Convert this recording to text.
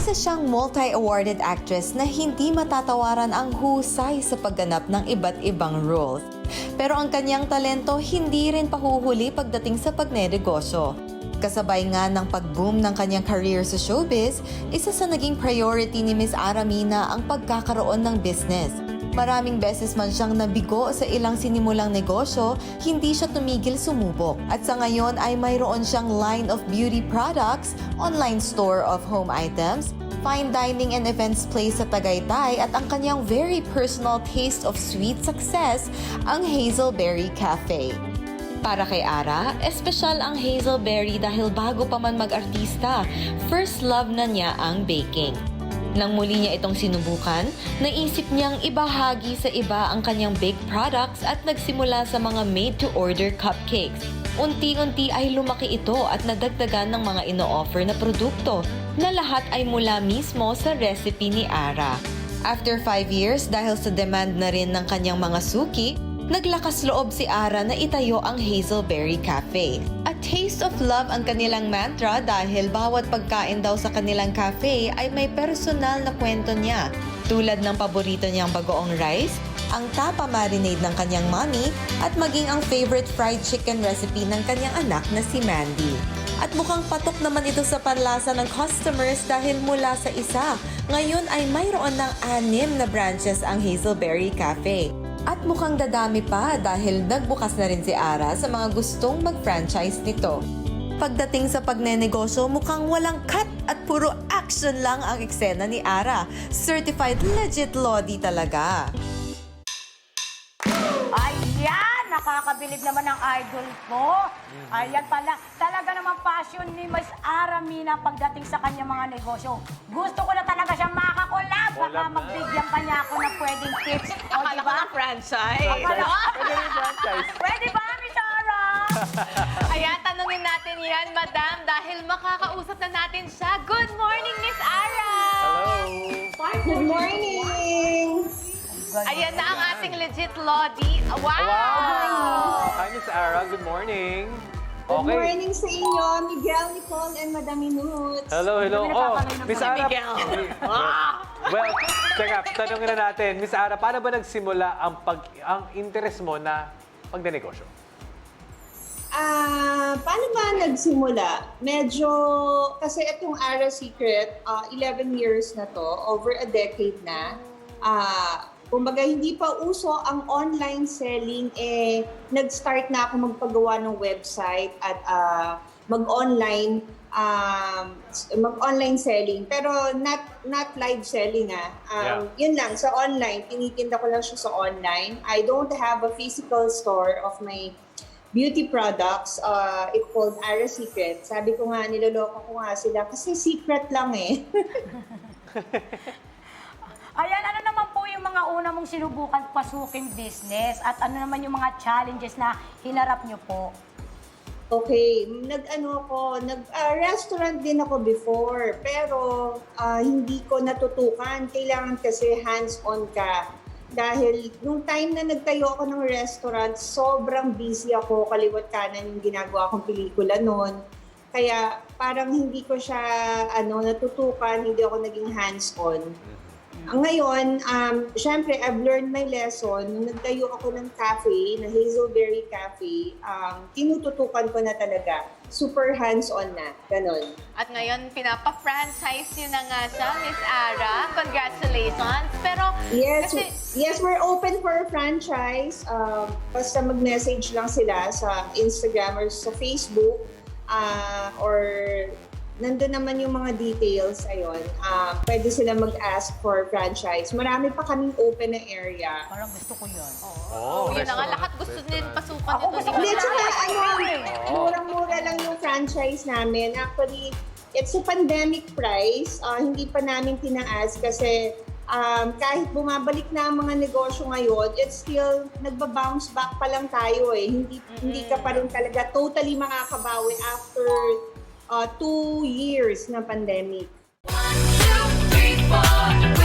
Isa siyang multi-awarded actress na hindi matatawaran ang husay sa pagganap ng iba't ibang roles. Pero ang kanyang talento hindi rin pahuhuli pagdating sa pagnenegosyo. Kasabay nga ng pag-boom ng kanyang career sa showbiz, isa sa naging priority ni Miss Aramina ang pagkakaroon ng business. Maraming beses man siyang nabigo sa ilang sinimulang negosyo, hindi siya tumigil sumubok. At sa ngayon ay mayroon siyang line of beauty products, online store of home items, fine dining and events place sa Tagaytay at ang kanyang very personal taste of sweet success, ang Hazelberry Cafe. Para kay Ara, espesyal ang Hazelberry dahil bago pa man mag-artista, first love na niya ang baking. Nang muli niya itong sinubukan, naisip niyang ibahagi sa iba ang kanyang baked products at nagsimula sa mga made-to-order cupcakes. Unti-unti ay lumaki ito at nadagdagan ng mga ino-offer na produkto na lahat ay mula mismo sa recipe ni Ara. After 5 years, dahil sa demand na rin ng kanyang mga suki, naglakas loob si Ara na itayo ang Hazelberry Cafe. A taste of love ang kanilang mantra dahil bawat pagkain daw sa kanilang cafe ay may personal na kwento niya. Tulad ng paborito niyang bagoong rice, ang tapa marinade ng kanyang mommy, at maging ang favorite fried chicken recipe ng kanyang anak na si Mandy. At mukhang patok naman ito sa panlasa ng customers dahil mula sa isa, ngayon ay mayroon ng 6 na branches ang Hazelberry Cafe. At mukhang dadami pa dahil nagbukas na rin si Ara sa mga gustong mag-franchise nito. Pagdating sa pagnenegosyo, mukhang walang cut at puro action lang ang eksena ni Ara. Certified legit Lodi talaga. Ayan! Nakakabilib naman ang idol ko. Ayan pala. Talaga naman passion ni Miss Aramina pagdating sa kanyang mga negosyo. Gusto ko na talaga siyang makakolab. Baka magbigyan pa niya ako ng pwedeng tips. O, Akala diba? ko ng franchise. Pwede rin franchise. Pwede ba, Miss Ara? Ayan, tanungin natin yan, Madam, dahil makakausap na natin siya. Good morning, Miss Ara! Hello! Good morning! Ayan na ang ating legit Lodi. Wow! Wow! Hi, Miss Ara. Good morning. Good morning sa inyo, Miguel, Nicole, and Madam Inuts. Hello, hello. Oh, Miss Ara. Miguel. Well, check up. Tanungin na natin. Miss Ara, paano ba nagsimula ang interest mo na pagnenegosyo? Paano ba nagsimula? Medyo, kasi itong Ara Secret, 11 years na to, over a decade na. Kumbaga, hindi pa uso ang online selling, nag-start na ako magpagawa ng website at mag-online selling. Pero not live selling Yun lang, sa online, tinitinda ko lang siya sa online. I don't have a physical store of my beauty products. It's called Ara Secret. Sabi ko nga, niloloko ko nga sila kasi secret lang eh. Ayan, ano naman po yung mga una mong sinubukan pasukin business at ano naman yung mga challenges na hinarap nyo po? Okay, restaurant din ako before, pero hindi ko natutukan. Kailangan kasi hands-on ka. Dahil nung time na nagtayo ako ng restaurant, sobrang busy ako, kaliwat kanan yung ginagawa kong pelikula noon. Kaya parang hindi ko siya natutukan, hindi ako naging hands-on. Ngayon, syempre, I've learned my lesson. Nung nagtayo ako ng cafe, na Hazelberry Cafe, tinututukan ko na talaga. Super hands-on na. Ganon. At ngayon, pinapa-franchise niyo na nga siya, Miss Ara. Congratulations. Pero, Yes, we're open for a franchise. Basta mag-message lang sila sa Instagram or sa Facebook. Or nandun naman yung mga details, ayun. Pwede sila mag-ask for franchise. Marami pa kaming open na area. Parang gusto ko yun. yun na nga, lahat gusto din pasukan Ako nito. gusto Hindi, ko tsaka na. murang-mura lang yung franchise namin. Actually, it's a pandemic price. Hindi pa namin tinaas kasi kahit bumabalik na ang mga negosyo ngayon, it's still nagba-bounce back pa lang tayo eh. Hindi ka pa rin talaga totally makakabawi after 2 years na pandemic. 1, 2, 3, 4.